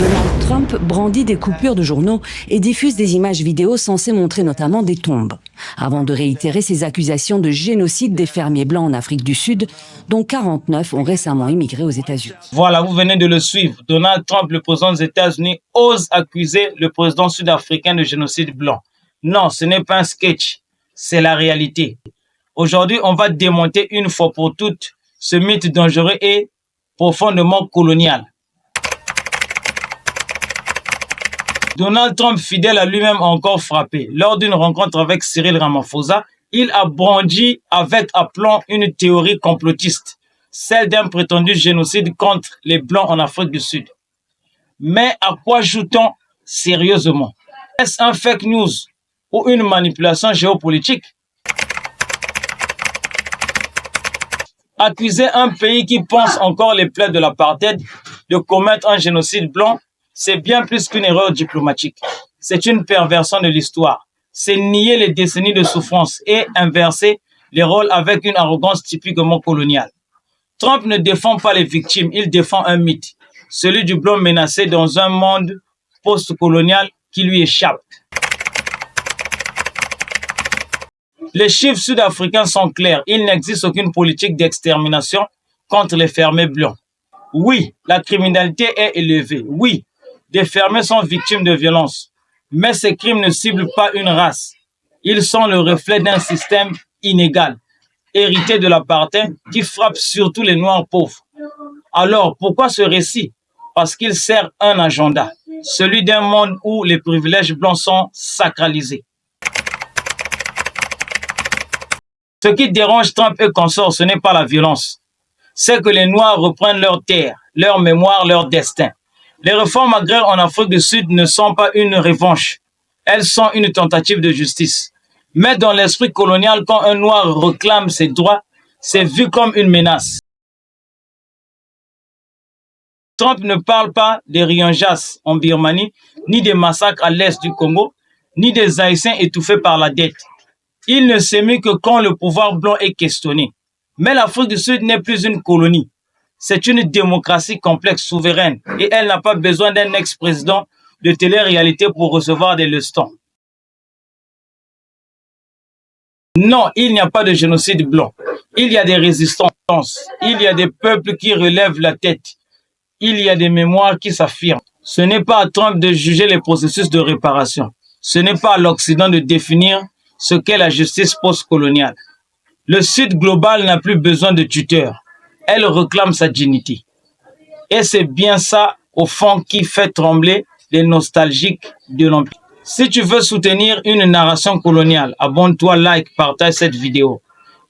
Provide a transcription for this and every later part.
Donald Trump brandit des coupures de journaux et diffuse des images vidéo censées montrer notamment des tombes, avant de réitérer ses accusations de génocide des fermiers blancs en Afrique du Sud, dont 49 ont récemment immigré aux États-Unis. Voilà, vous venez de le suivre. Donald Trump, le président des États-Unis, ose accuser le président sud-africain de génocide blanc. Non, ce n'est pas un sketch, c'est la réalité. Aujourd'hui, on va démonter une fois pour toutes ce mythe dangereux et profondément colonial. Donald Trump, fidèle à lui-même, a encore frappé. Lors d'une rencontre avec Cyril Ramaphosa, il a brandi avec aplomb une théorie complotiste, celle d'un prétendu génocide contre les Blancs en Afrique du Sud. Mais à quoi joue-t-on sérieusement? Est-ce un fake news ou une manipulation géopolitique? Accuser un pays qui pense encore les plaies de l'apartheid de commettre un génocide blanc, c'est bien plus qu'une erreur diplomatique. C'est une perversion de l'histoire. C'est nier les décennies de souffrance et inverser les rôles avec une arrogance typiquement coloniale. Trump ne défend pas les victimes, il défend un mythe, celui du blanc menacé dans un monde post-colonial qui lui échappe. Les chiffres sud-africains sont clairs. Il n'existe aucune politique d'extermination contre les fermiers blancs. Oui, la criminalité est élevée. Oui, des fermiers sont victimes de violences. Mais ces crimes ne ciblent pas une race. Ils sont le reflet d'un système inégal, hérité de l'apartheid, qui frappe surtout les Noirs pauvres. Alors, pourquoi ce récit? Parce qu'il sert un agenda, celui d'un monde où les privilèges blancs sont sacralisés. Ce qui dérange Trump et consorts, ce n'est pas la violence. C'est que les Noirs reprennent leur terre, leur mémoire, leur destin. Les réformes agraires en Afrique du Sud ne sont pas une revanche. Elles sont une tentative de justice. Mais dans l'esprit colonial, quand un Noir réclame ses droits, c'est vu comme une menace. Trump ne parle pas des Rohingyas en Birmanie, ni des massacres à l'est du Congo, ni des Haïtiens étouffés par la dette. Il ne s'émeut que quand le pouvoir blanc est questionné. Mais l'Afrique du Sud n'est plus une colonie. C'est une démocratie complexe, souveraine, et elle n'a pas besoin d'un ex-président de télé-réalité pour recevoir des leçons. Non, il n'y a pas de génocide blanc. Il y a des résistances. Il y a des peuples qui relèvent la tête. Il y a des mémoires qui s'affirment. Ce n'est pas à Trump de juger les processus de réparation. Ce n'est pas à l'Occident de définir ce qu'est la justice post-coloniale. Le Sud global n'a plus besoin de tuteurs. Elle réclame sa dignité. Et c'est bien ça, au fond, qui fait trembler les nostalgiques de l'Empire. Si tu veux soutenir une narration coloniale, abonne-toi, like, partage cette vidéo.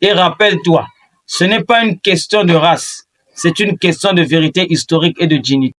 Et rappelle-toi, ce n'est pas une question de race, c'est une question de vérité historique et de dignité.